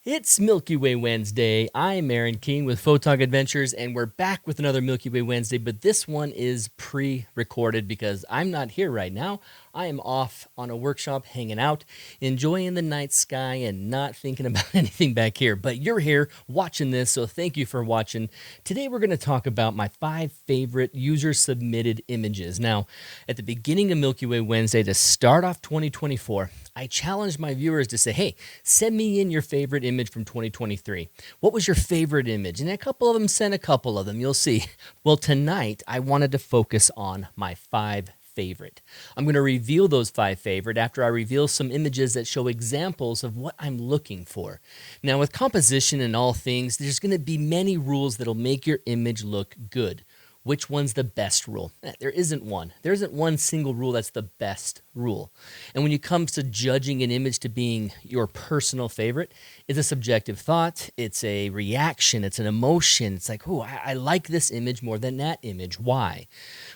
It's Milky Way Wednesday. I'm Aaron King with Photog Adventures, and we're back with another Milky Way Wednesday, but this one is pre-recorded because I'm not here right now. I am off on a workshop, hanging out, enjoying the night sky, and not thinking about anything back here. But you're here watching this, so thank you for watching. Today we're going to talk about my 5 favorite user-submitted images. Now, at the beginning of Milky Way Wednesday, to start off 2024, I challenged my viewers to say, hey, send me in your favorite image from 2023. What was your favorite image? And a couple of them sent a couple of them, you'll see. Well, tonight I wanted to focus on my 5 favorite. I'm going to reveal those 5 favorite after I reveal some images that show examples of what I'm looking for. Now, with composition and all things, there's going to be many rules that'll make your image look good. Which one's the best rule? There isn't one. There isn't one single rule that's the best rule. And when it comes to judging an image to being your personal favorite, it's a subjective thought, it's a reaction, it's an emotion. It's like, oh, I like this image more than that image. Why?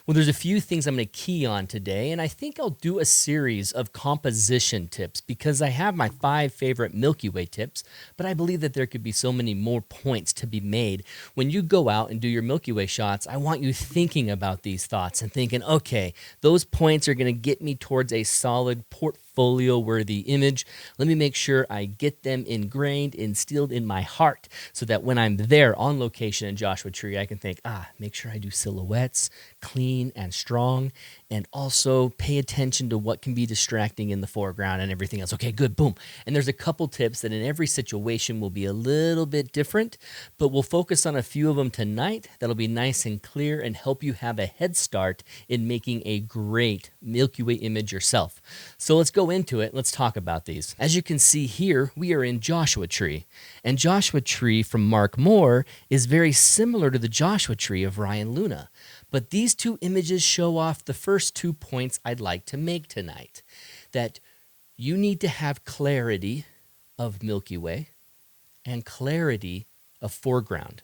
Well, there's a few things I'm going to key on today, and I think I'll do a series of composition tips because I have my 5 favorite Milky Way tips, but I believe that there could be so many more points to be made. When you go out and do your Milky Way shots, I want you thinking about these thoughts and thinking, okay, those points are going to get me towards a solid portfolio-worthy image. Let me make sure I get them ingrained, instilled in my heart so that when I'm there on location in Joshua Tree, I can think, make sure I do silhouettes, clean and strong, and also pay attention to what can be distracting in the foreground and everything else. Okay, good, boom. And there's a couple tips that in every situation will be a little bit different, but we'll focus on a few of them tonight that'll be nice and clear and help you have a head start in making a great Milky Way image yourself. So let's go into it. Let's talk about these. As you can see here, we are in Joshua Tree. And Joshua Tree from Mark Moore is very similar to the Joshua Tree of Ryan Luna. But these 2 images show off the first 2 points I'd like to make tonight. That you need to have clarity of Milky Way and clarity of foreground.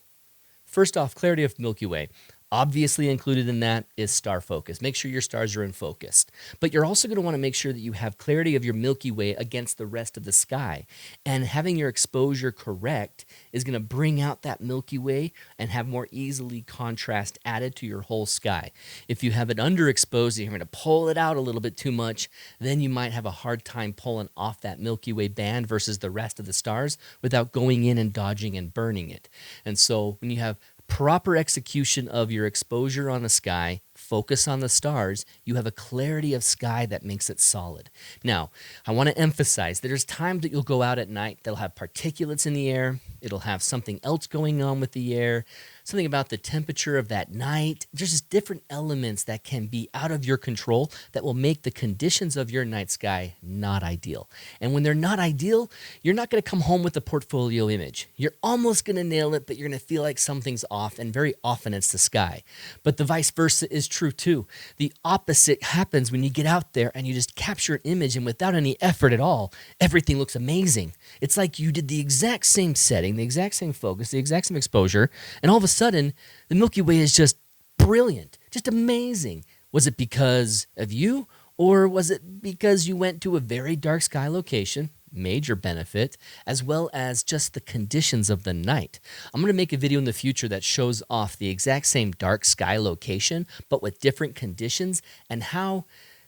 First off, clarity of Milky Way. Obviously included in that is star focus. Make sure your stars are in focus. But you're also going to want to make sure that you have clarity of your Milky Way against the rest of the sky. And having your exposure correct is going to bring out that Milky Way and have more easily contrast added to your whole sky. If you have it underexposed and you're going to pull it out a little bit too much, then you might have a hard time pulling off that Milky Way band versus the rest of the stars without going in and dodging and burning it. And so when you have proper execution of your exposure on the sky, focus on the stars, you have a clarity of sky that makes it solid. Now, I want to emphasize that there's times that you'll go out at night that'll have particulates in the air, it'll have something else going on with the air, something about the temperature of that night. There's just different elements that can be out of your control that will make the conditions of your night sky not ideal. And when they're not ideal, you're not going to come home with a portfolio image. You're almost going to nail it, but you're going to feel like something's off, and very often it's the sky. But the vice versa is true too. The opposite happens when you get out there and you just capture an image, and without any effort at all, everything looks amazing. It's like you did the exact same setting, the exact same focus, the exact same exposure, and all of a sudden, the Milky Way is just brilliant, just amazing. Was it because of you, or was it because you went to a very dark sky location? Major benefit, as well as just the conditions of the night. I'm going to make a video in the future that shows off the exact same dark sky location, but with different conditions, and how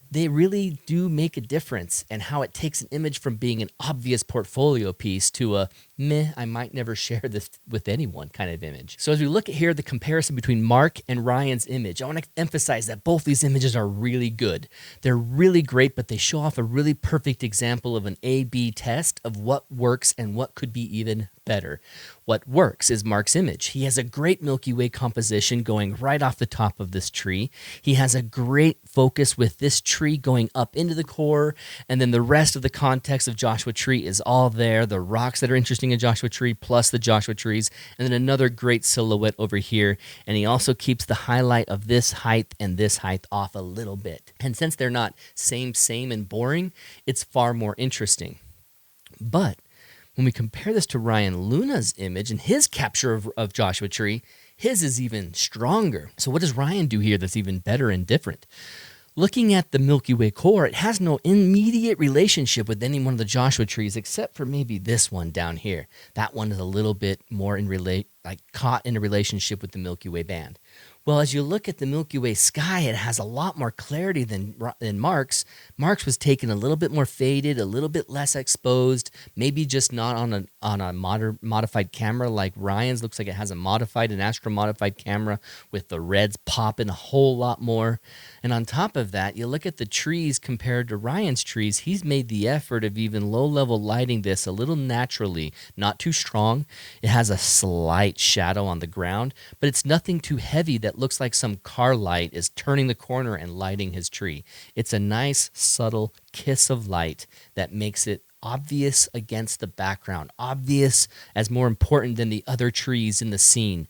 they really do make a difference, and how it takes an image from being an obvious portfolio piece to a meh, I might never share this with anyone kind of image. So as we look at here, the comparison between Mark and Ryan's image, I want to emphasize that both these images are really good. They're really great, but they show off a really perfect example of an A/B test of what works and what could be even better. What works is Mark's image. He has a great Milky Way composition going right off the top of this tree. He has a great focus with this tree going up into the core, and then the rest of the context of Joshua Tree is all there. The rocks that are interesting in Joshua Tree plus the Joshua trees, and then another great silhouette over here. And he also keeps the highlight of this height and this height off a little bit. And since they're not same and boring, it's far more interesting. But when we compare this to Ryan Luna's image and his capture of Joshua Tree, his is even stronger. So what does Ryan do here that's even better and different? Looking at the Milky Way core, it has no immediate relationship with any one of the Joshua trees except for maybe this one down here. That one is a little bit more caught in a relationship with the Milky Way band. Well, as you look at the Milky Way sky, it has a lot more clarity than Mark's. Mark's was taken a little bit more faded, a little bit less exposed, maybe just not on a modified camera like Ryan's. Looks like it has an Astro modified camera with the reds popping a whole lot more. And on top of that, you look at the trees compared to Ryan's trees. He's made the effort of even low-level lighting this a little naturally, not too strong. It has a slight shadow on the ground, but it's nothing too heavy that looks like some car light is turning the corner and lighting his tree. It's a nice, subtle kiss of light that makes it obvious against the background, obvious as more important than the other trees in the scene.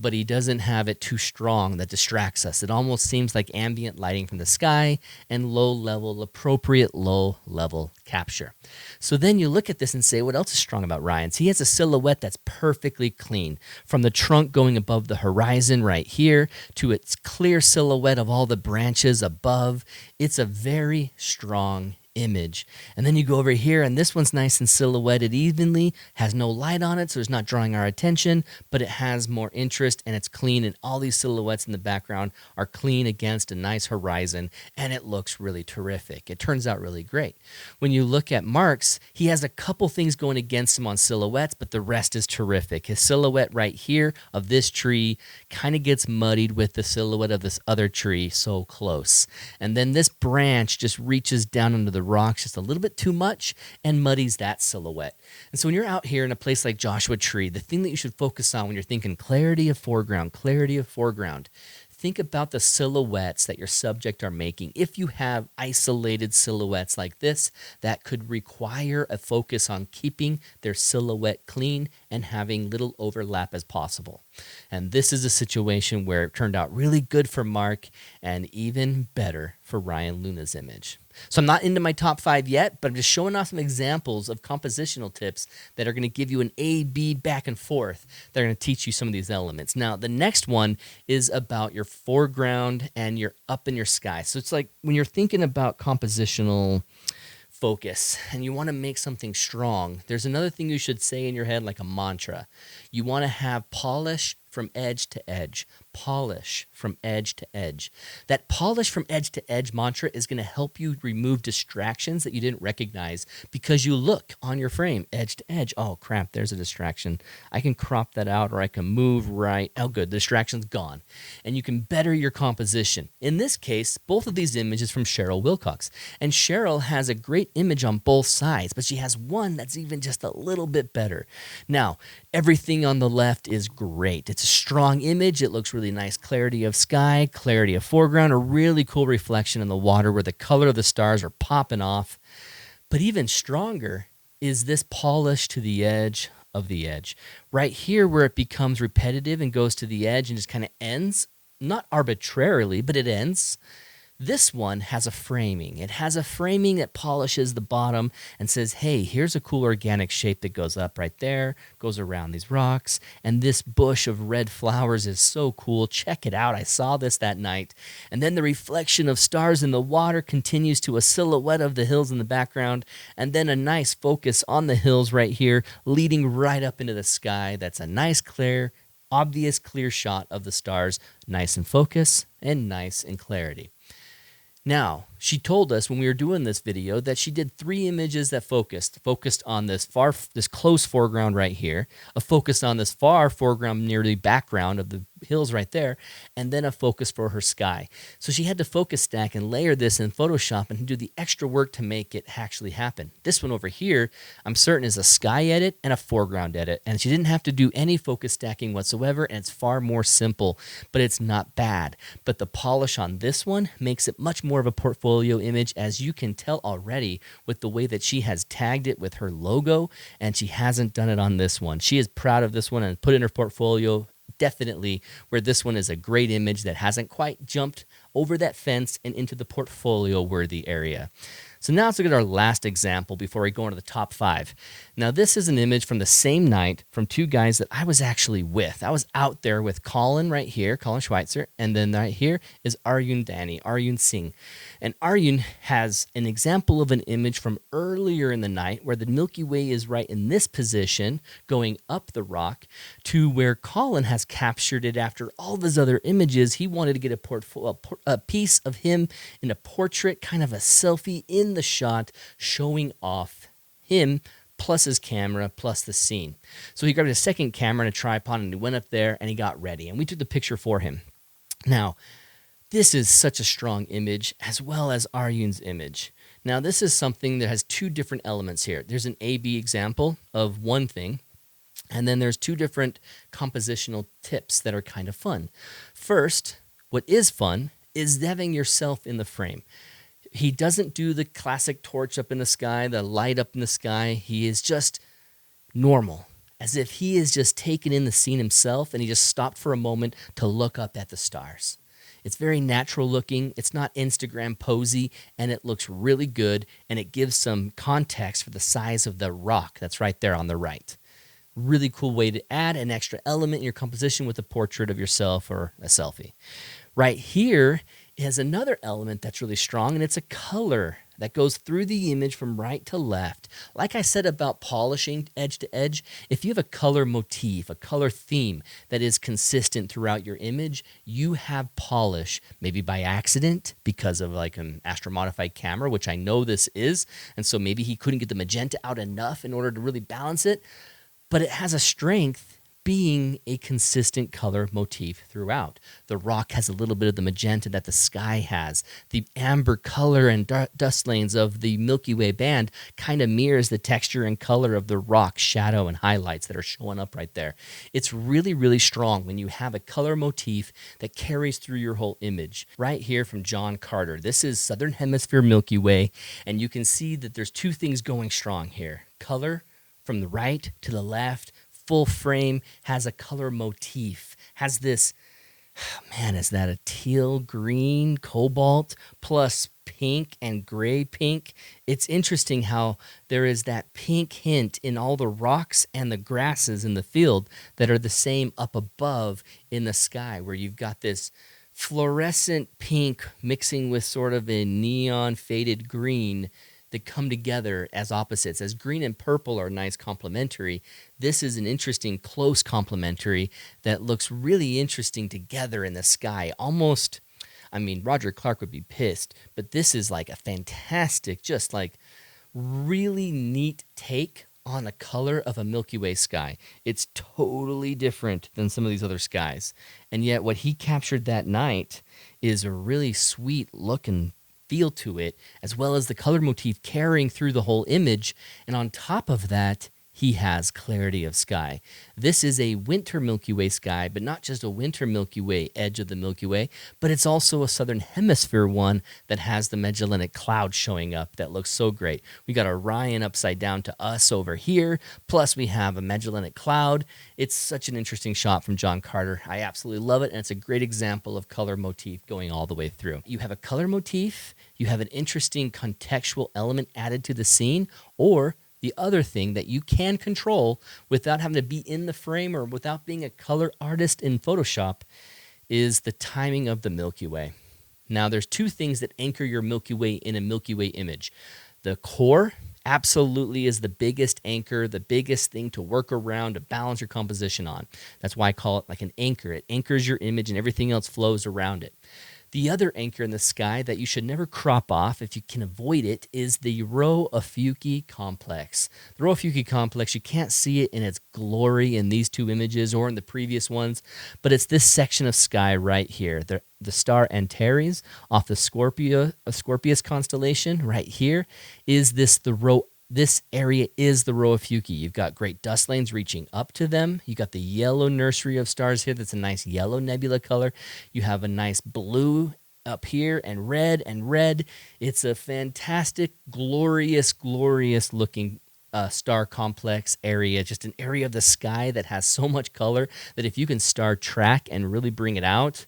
But he doesn't have it too strong that distracts us. It almost seems like ambient lighting from the sky and appropriate low-level capture. So then you look at this and say, what else is strong about Ryan's? He has a silhouette that's perfectly clean. From the trunk going above the horizon right here to its clear silhouette of all the branches above, it's a very strong image. And then you go over here and this one's nice and silhouetted evenly, has no light on it, so it's not drawing our attention, but it has more interest and it's clean, and all these silhouettes in the background are clean against a nice horizon, and it looks really terrific. It turns out really great. When you look at Mark's, he has a couple things going against him on silhouettes, but the rest is terrific. His silhouette right here of this tree kind of gets muddied with the silhouette of this other tree so close. And then this branch just reaches down into the rocks just a little bit too much and muddies that silhouette. And so when you're out here in a place like Joshua Tree, the thing that you should focus on when you're thinking clarity of foreground, think about the silhouettes that your subject are making. If you have isolated silhouettes like this, that could require a focus on keeping their silhouette clean and having little overlap as possible. And this is a situation where it turned out really good for Mark and even better for Ryan Luna's image. So I'm not into my top 5 yet, but I'm just showing off some examples of compositional tips that are going to give you an A-B back and forth. They're going to teach you some of these elements. Now, the next one is about your foreground and your up in your sky. So it's like when you're thinking about compositional focus and you want to make something strong, there's another thing you should say in your head like a mantra. You want to have polish from edge to edge. Polish from edge to edge. That polish from edge to edge mantra is going to help you remove distractions that you didn't recognize because you look on your frame edge to edge. Oh crap, there's a distraction. I can crop that out or I can move right. Oh good, the distraction's gone. And you can better your composition. In this case, both of these images from Cheryl Wilcox. And Cheryl has a great image on both sides, but she has one that's even just a little bit better. Now, everything on the left is great. It's a strong image. It looks really nice. Clarity of sky, clarity of foreground, a really cool reflection in the water where the color of the stars are popping off. But even stronger is this polish to the edge of the edge. Right here where it becomes repetitive and goes to the edge and just kind of ends, not arbitrarily, but it ends. This one has a framing. It has a framing that polishes the bottom and says, hey, here's a cool organic shape that goes up right there, goes around these rocks, and this bush of red flowers is so cool. Check it out. I saw this that night. And then the reflection of stars in the water continues to a silhouette of the hills in the background, and then a nice focus on the hills right here, leading right up into the sky. That's a nice, clear, obvious, clear shot of the stars, nice in focus and nice in clarity. Now, she told us when we were doing this video that she did 3 images that focused on this close foreground right here, a focus on this far foreground near the background of the hills right there, and then a focus for her sky. So she had to focus stack and layer this in Photoshop and do the extra work to make it actually happen. This one over here, I'm certain is a sky edit and a foreground edit, and she didn't have to do any focus stacking whatsoever, and it's far more simple, but it's not bad. But the polish on this one makes it much more of a portfolio image, as you can tell already with the way that she has tagged it with her logo, and she hasn't done it on this one. She is proud of this one and put it in her portfolio. Definitely where this one is a great image that hasn't quite jumped over that fence and into the portfolio worthy area. So now let's look at our last example before we go into the top 5. Now this is an image from the same night from 2 guys that I was actually with. I was out there with Colin right here, Colin Schweitzer, and then right here is Arjun Singh. And Aryun has an example of an image from earlier in the night where the Milky Way is right in this position, going up the rock, to where Colin has captured it after all of his other images. He wanted to get a piece of him in a portrait, kind of a selfie in the shot, showing off him plus his camera, plus the scene. So he grabbed a second camera and a tripod, and he went up there and he got ready. And we took the picture for him. Now, this is such a strong image, as well as Aryun's image. Now, this is something that has two different elements here. There's an A-B example of one thing, and then there's two different compositional tips that are kind of fun. First, what is fun is having yourself in the frame. He doesn't do the classic torch up in the sky, the light up in the sky. He is just normal, as if he is just taken in the scene himself and he just stopped for a moment to look up at the stars. It's very natural looking. It's not Instagram posy, and it looks really good, and it gives some context for the size of the rock that's right there on the right. Really cool way to add an extra element in your composition with a portrait of yourself or a selfie. Right here is another element that's really strong, and it's a color that goes through the image from right to left. Like I said about polishing edge to edge, if you have a color motif, a color theme that is consistent throughout your image, you have polish, maybe by accident because of like an astro-modified camera, which I know this is, and so maybe he couldn't get the magenta out enough in order to really balance it, but it has a strength being a consistent color motif throughout. The rock has a little bit of the magenta that the sky has. The amber color and dust lanes of the Milky Way band kind of mirrors the texture and color of the rock shadow and highlights that are showing up right there. It's really, really strong when you have a color motif that carries through your whole image. Right here from John Carter. This is Southern Hemisphere Milky Way, and you can see that there's two things going strong here. Color from the right to the left, full frame, has a color motif, has this, man, is that a teal, green, cobalt, plus pink and gray pink? It's interesting how there is that pink hint in all the rocks and the grasses in the field that are the same up above in the sky, where you've got this fluorescent pink mixing with sort of a neon faded green that come together as opposites. As green and purple are nice complementary, this is an interesting close complementary that looks really interesting together in the sky. Almost, I mean, Roger Clark would be pissed, but this is like a fantastic, just like really neat take on a color of a Milky Way sky. It's totally different than some of these other skies. And yet what he captured that night is a really sweet looking feel to it, as well as the color motif carrying through the whole image. And on top of that, he has clarity of sky. This is a winter Milky Way sky, but not just a winter Milky Way edge of the Milky Way, but it's also a southern hemisphere one that has the Magellanic Cloud showing up that looks so great. We got Orion upside down to us over here, plus we have a Magellanic Cloud. It's such an interesting shot from John Carter. I absolutely love it, and it's a great example of color motif going all the way through. You have a color motif, you have an interesting contextual element added to the scene, or the other thing that you can control without having to be in the frame or without being a color artist in Photoshop is the timing of the Milky Way. Now, there's two things that anchor your Milky Way in a Milky Way image. The core absolutely is the biggest anchor, the biggest thing to work around, to balance your composition on. That's why I call it like an anchor. It anchors your image and everything else flows around it. The other anchor in the sky that you should never crop off if you can avoid it is the Rho Ophiuchi complex. The Rho Ophiuchi complex, you can't see it in its glory in these two images or in the previous ones, but it's this section of sky right here. The star Antares off the Scorpius constellation right here is this area is the Rho Ophiuchi. You've got great dust lanes reaching up to them. You got the yellow nursery of stars here. That's a nice yellow nebula color. You have a nice blue up here and red and red. It's a fantastic, glorious, glorious looking star complex area. Just an area of the sky that has so much color that if you can star track and really bring it out,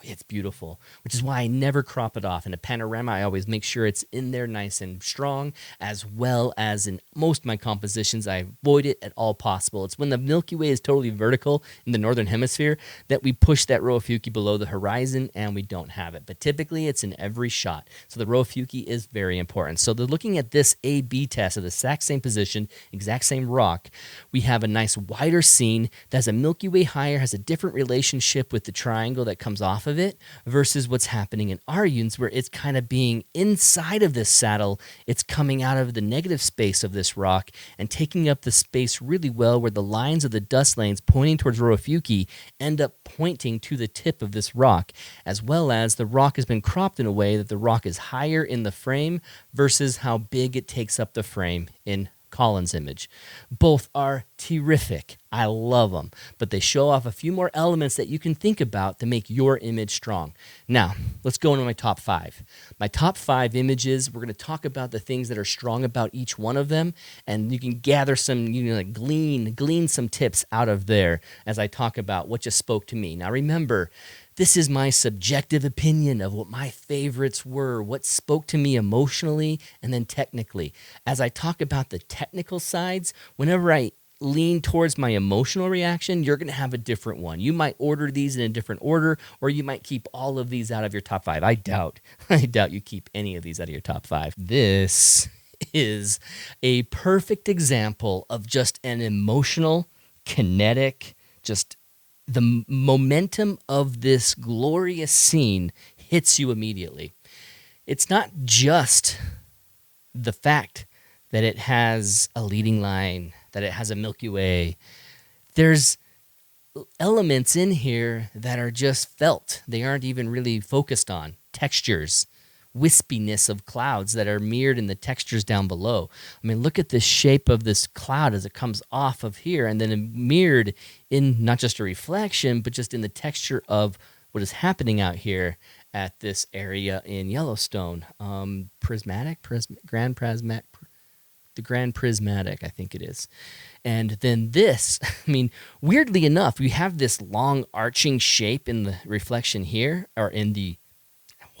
it's beautiful, which is why I never crop it off. In a panorama, I always make sure it's in there nice and strong, as well as in most of my compositions, I avoid it at all possible. It's when the Milky Way is totally vertical in the northern hemisphere that we push that row of Fuki below the horizon and we don't have it. But typically, it's in every shot. So the row of Fuki is very important. So they're looking at this A-B test of the exact same position, exact same rock. We have a nice wider scene that has a Milky Way higher, has a different relationship with the triangle that comes off of it versus what's happening in our units where it's kind of being inside of this saddle. It's coming out of the negative space of this rock and taking up the space really well where the lines of the dust lanes pointing towards row of Fuki end up pointing to the tip of this rock, as well as the rock has been cropped in a way that the rock is higher in the frame versus how big it takes up the frame in Colin's image. Both are terrific. I love them, but they show off a few more elements that you can think about to make your image strong. Now, let's go into my top 5. My top 5 images, we're going to talk about the things that are strong about each one of them, and you can gather some, like glean some tips out of there as I talk about what just spoke to me. Now, remember, this is my subjective opinion of what my favorites were, what spoke to me emotionally and then technically. As I talk about the technical sides, whenever I lean towards my emotional reaction, you're going to have a different one. You might order these in a different order, or you might keep all of these out of your top 5. I doubt you keep any of these out of your top 5. This is a perfect example of just an emotional, kinetic, just the momentum of this glorious scene hits you immediately. It's not just the fact that it has a leading line, that it has a Milky Way. There's elements in here that are just felt. They aren't even really focused on. Textures, wispiness of clouds that are mirrored in the textures down below. I mean, look at the shape of this cloud as it comes off of here and then mirrored in not just a reflection, but just in the texture of what is happening out here at this area in Yellowstone. The Grand Prismatic, I think it is. And then this, I mean, weirdly enough, we have this long arching shape in the reflection here, or in the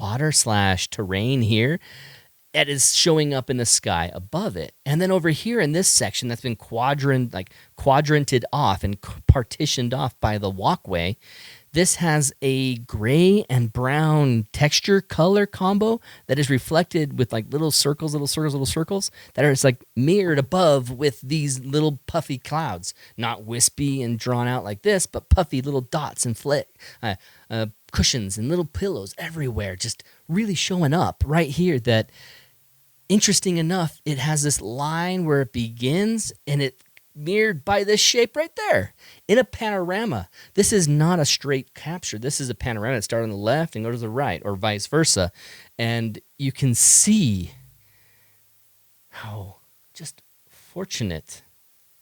water/terrain here, that is showing up in the sky above it. And then over here in this section that's been quadranted off and partitioned off by the walkway, this has a gray and brown texture color combo that is reflected with like little circles that are like mirrored above with these little puffy clouds, not wispy and drawn out like this, but puffy little dots and cushions and little pillows everywhere, just really showing up right here. That, interesting enough, it has this line where it begins and it mirrored by this shape right there in a panorama. This is not a straight capture. This is a panorama that starts on the left and goes to the right, or vice versa. And you can see how just fortunate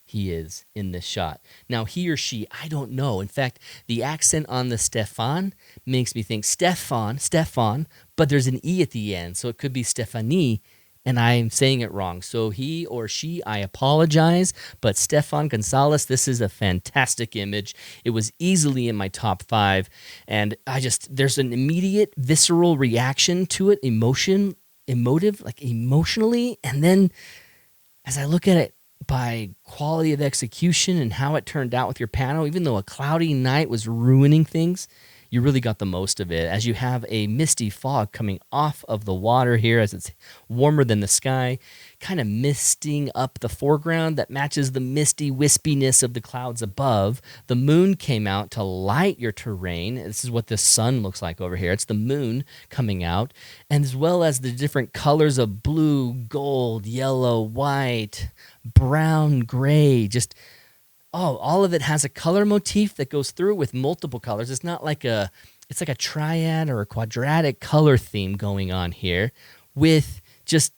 he is in this shot. Now, he or she, I don't know. In fact, the accent on the Stefan makes me think Stefan, but there's an E at the end, so it could be Stephanie, and I'm saying it wrong. So he or she, I apologize, but Stefan Gonzalez, this is a fantastic image. It was easily in my top 5, and there's an immediate visceral reaction to it, emotionally, and then as I look at it by quality of execution and how it turned out with your panel, even though a cloudy night was ruining things, you really got the most of it, as you have a misty fog coming off of the water here as it's warmer than the sky, kind of misting up the foreground that matches the misty wispiness of the clouds above. The moon came out to light your terrain. This is what the sun looks like over here. It's the moon coming out, and as well as the different colors of blue, gold, yellow, white, brown, gray, just all of it has a color motif that goes through with multiple colors. It's not like it's like a triad or a quadratic color theme going on here with just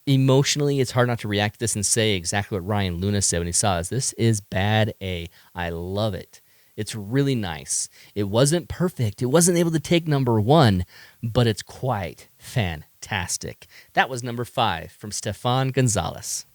emotionally, it's hard not to react to this and say exactly what Ryan Luna said when he saw this. This is bad A. I love it. It's really nice. It wasn't perfect. It wasn't able to take number 1, but it's quite fantastic. That was number 5 from Stefan Gonzalez.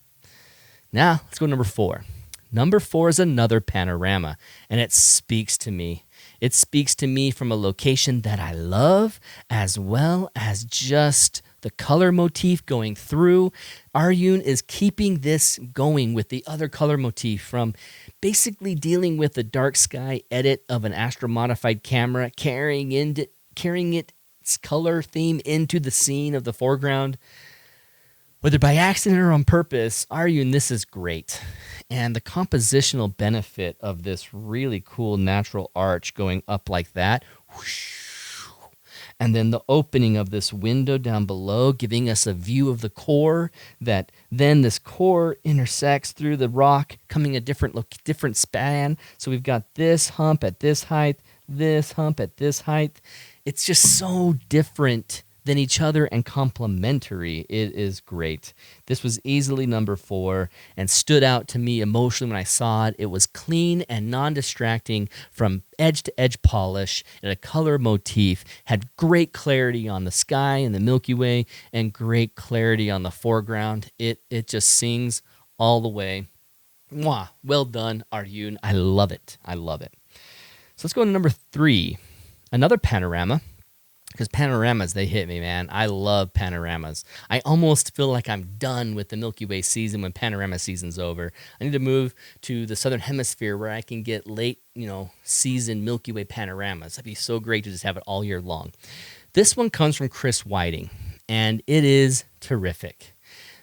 Now, let's go to number 4. Number 4 is another panorama, and it speaks to me. It speaks to me from a location that I love, as well as just the color motif going through. Arjun is keeping this going with the other color motif, from basically dealing with the dark sky edit of an astro-modified camera, carrying its color theme into the scene of the foreground. Whether by accident or on purpose, Arjun, this is great. And the compositional benefit of this really cool natural arch going up like that, whoosh, and then the opening of this window down below, giving us a view of the core, that then this core intersects through the rock, coming a different span. So we've got this hump at this height, this hump at this height. It's just so different than each other and complementary. It is great. This was easily number 4 and stood out to me emotionally when I saw it. It was clean and non-distracting from edge to edge polish, and a color motif, had great clarity on the sky and the Milky Way and great clarity on the foreground. It just sings all the way. Mwah. Well done, Arjun. I love it. I love it. So let's go to number 3. Another panorama. Because panoramas, they hit me, man. I love panoramas. I almost feel like I'm done with the Milky Way season when panorama season's over. I need to move to the southern hemisphere where I can get late, season Milky Way panoramas. That'd be so great to just have it all year long. This one comes from Chris Whiting, and it is terrific.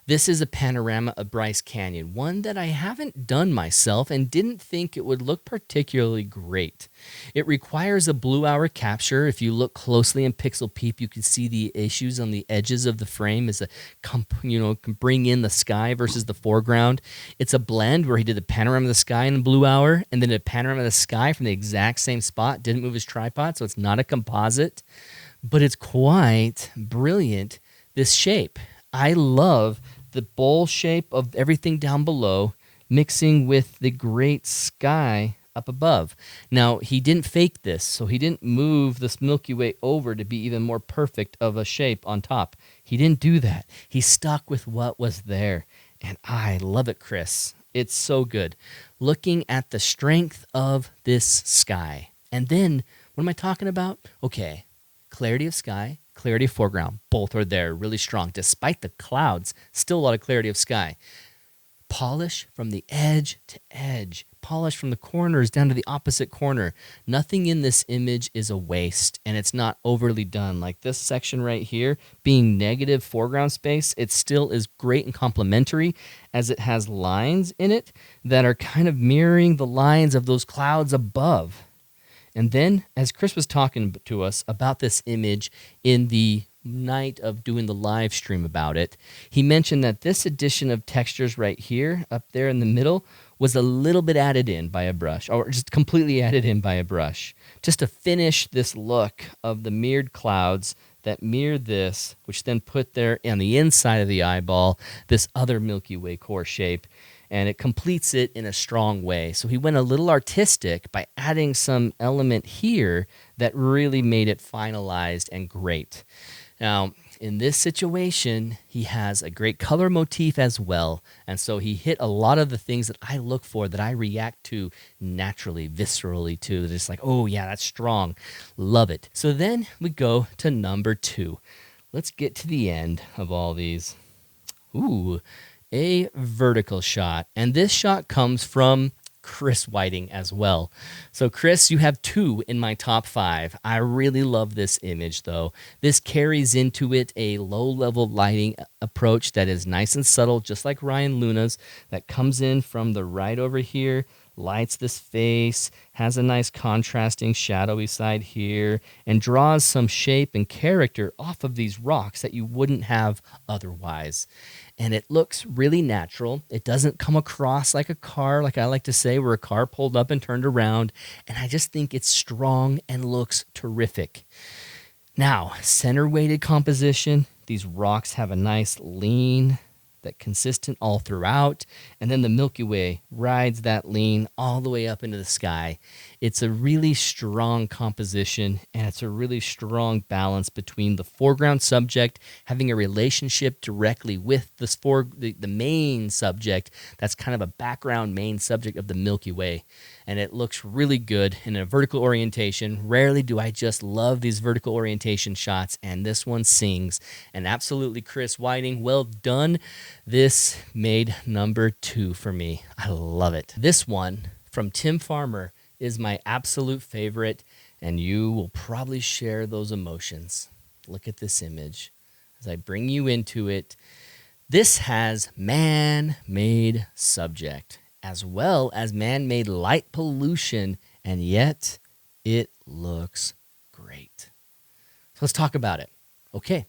This is a panorama of Bryce Canyon, one that I haven't done myself and didn't think it would look particularly great. It requires a blue hour capture. If you look closely in Pixel Peep, you can see the issues on the edges of the frame as can bring in the sky versus the foreground. It's a blend where he did the panorama of the sky in blue hour and then a panorama of the sky from the exact same spot, didn't move his tripod, so it's not a composite, but it's quite brilliant, this shape. I love the bowl shape of everything down below mixing with the great sky up above. Now, he didn't fake this, so he didn't move this Milky Way over to be even more perfect of a shape on top. He didn't do that. He stuck with what was there, and I love it, Chris. It's so good. Looking at the strength of this sky. And then, what am I talking about? Okay, clarity of sky, clarity of foreground, both are there, really strong. Despite the clouds, still a lot of clarity of sky. Polish from the edge to edge. Polish from the corners down to the opposite corner. Nothing in this image is a waste, and it's not overly done. Like this section right here, being negative foreground space, it still is great and complementary, as it has lines in it that are kind of mirroring the lines of those clouds above. And then, as Chris was talking to us about this image in the night of doing the live stream about it, he mentioned that this addition of textures right here, up there in the middle, was a little bit added in by a brush, or just completely added in by a brush, just to finish this look of the mirrored clouds that mirror this, which then put there on the inside of the eyeball, this other Milky Way core shape. And it completes it in a strong way. So he went a little artistic by adding some element here that really made it finalized and great. Now, in this situation, he has a great color motif as well. And so he hit a lot of the things that I look for, that I react to naturally, viscerally to. Just like, oh yeah, that's strong. Love it. So then we go to number 2. Let's get to the end of all these. Ooh. A vertical shot, and this shot comes from Chris Whiting as well. So Chris, you have 2 in my top 5. I really love this image though. This carries into it a low-level lighting approach that is nice and subtle, just like Ryan Luna's, that comes in from the right over here, lights this face, has a nice contrasting shadowy side here, and draws some shape and character off of these rocks that you wouldn't have otherwise. And it looks really natural. It doesn't come across like a car, like I like to say, where a car pulled up and turned around. And I just think it's strong and looks terrific. Now, center-weighted composition. These rocks have a nice lean, that consistent all throughout, and then the Milky Way rides that lean all the way up into the sky. It's a really strong composition, and it's a really strong balance between the foreground subject having a relationship directly with the main subject that's kind of a background main subject of the Milky Way. And it looks really good in a vertical orientation. Rarely do I just love these vertical orientation shots, and this one sings. And absolutely, Chris Whiting, well done. This made number 2 for me. I love it. This one from Tim Farmer is my absolute favorite, and you will probably share those emotions. Look at this image as I bring you into it. This has man-made subject as well as man-made light pollution, and yet it looks great. So let's talk about it. Okay,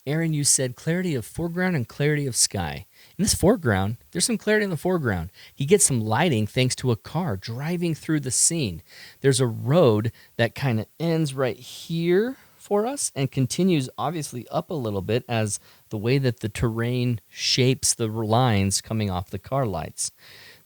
Aaron, you said clarity of foreground and clarity of sky. In this foreground, there's some clarity in the foreground. He gets some lighting thanks to a car driving through the scene. There's a road that kind of ends right here for us and continues obviously up a little bit as the way that the terrain shapes the lines coming off the car lights.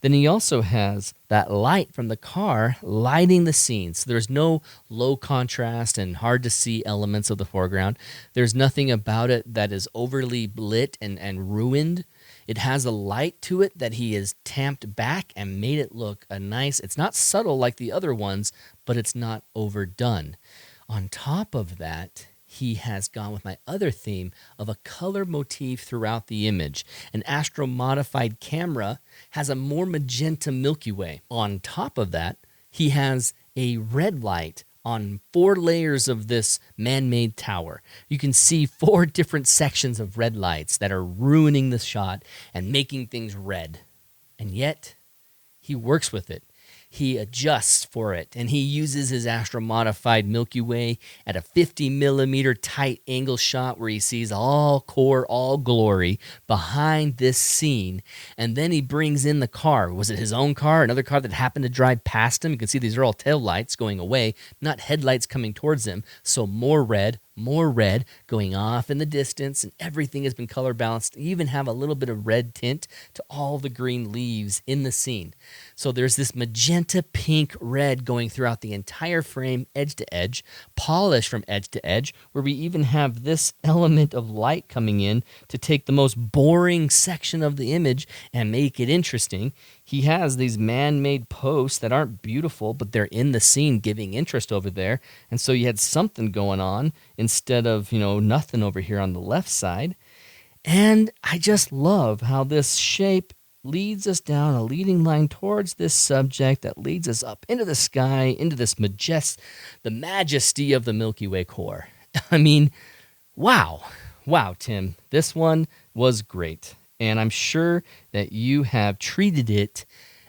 Then he also has that light from the car lighting the scene. So there's no low contrast and hard to see elements of the foreground. There's nothing about it that is overly lit and ruined. It has a light to it that he has tamped back and made it look it's not subtle like the other ones, but it's not overdone. On top of that, he has gone with my other theme of a color motif throughout the image. An astro-modified camera has a more magenta Milky Way. On top of that, he has a red light on 4 layers of this man-made tower. You can see 4 different sections of red lights that are ruining the shot and making things red. And yet, he works with it. He adjusts for it, and he uses his astro-modified Milky Way at a 50 millimeter tight angle shot where he sees all core, all glory behind this scene. And then he brings in the car. Was it his own car? Another car that happened to drive past him? You can see these are all tail lights going away, not headlights coming towards him. So more red going off in the distance, and everything has been color balanced. You even have a little bit of red tint to all the green leaves in the scene. So there's this magenta, pink, red going throughout the entire frame, edge to edge, polished from edge to edge, where we even have this element of light coming in to take the most boring section of the image and make it interesting. He has these man-made posts that aren't beautiful, but they're in the scene giving interest over there. And so you had something going on instead of, nothing over here on the left side. And I just love how this shape leads us down a leading line towards this subject that leads us up into the sky, into this the majesty of the Milky Way core. I mean, wow, Tim, this one was great. And I'm sure that you have treated it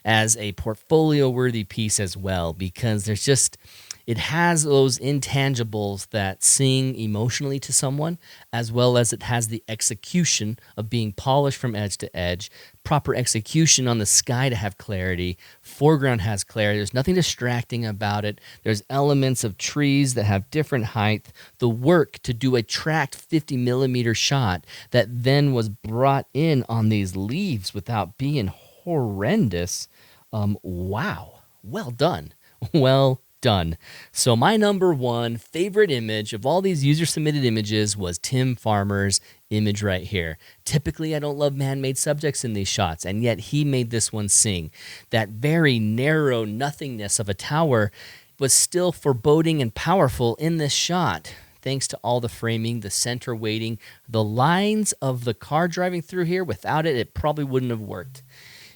as a portfolio-worthy piece as well, because it has those intangibles that sing emotionally to someone, as well as it has the execution of being polished from edge to edge, proper execution on the sky to have clarity, foreground has clarity, there's nothing distracting about it, there's elements of trees that have different height, the work to do a tracked 50 millimeter shot that then was brought in on these leaves without being horrendous. Wow, well done. So my number 1 favorite image of all these user-submitted images was Tim Farmer's image right here. Typically, I don't love man-made subjects in these shots, and yet he made this one sing. That very narrow nothingness of a tower was still foreboding and powerful in this shot, thanks to all the framing, the center weighting, the lines of the car driving through here. Without it, it probably wouldn't have worked.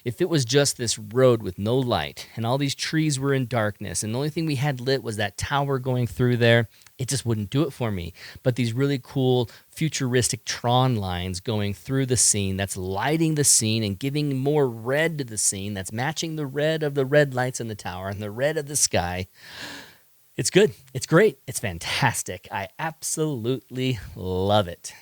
If it was just this road with no light and all these trees were in darkness and the only thing we had lit was that tower going through there, it just wouldn't do it for me. But these really cool futuristic Tron lines going through the scene, that's lighting the scene and giving more red to the scene, that's matching the red of the red lights in the tower and the red of the sky. It's good. It's great. It's fantastic. I absolutely love it.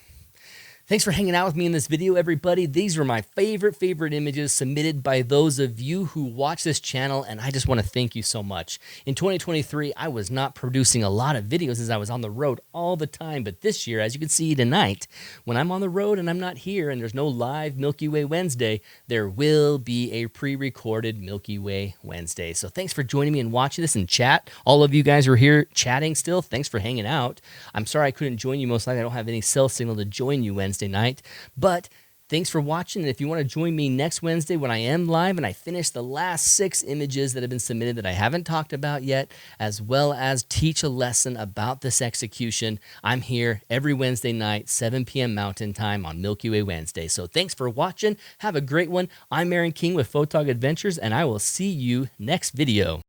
Thanks for hanging out with me in this video, everybody. These were my favorite images submitted by those of you who watch this channel, and I just want to thank you so much. In 2023, I was not producing a lot of videos as I was on the road all the time, but this year, as you can see tonight, when I'm on the road and I'm not here and there's no live Milky Way Wednesday, there will be a pre-recorded Milky Way Wednesday. So thanks for joining me and watching this in chat. All of you guys are here chatting still. Thanks for hanging out. I'm sorry I couldn't join you. Most likely I don't have any cell signal to join you Wednesday night, but thanks for watching. And if you want to join me next Wednesday when I am live and I finish the last 6 images that have been submitted that I haven't talked about yet, as well as teach a lesson about this execution, I'm here every Wednesday night, 7 p.m. Mountain Time on Milky Way Wednesday. So thanks for watching. Have a great one. I'm Aaron King with Photog Adventures, and I will see you next video.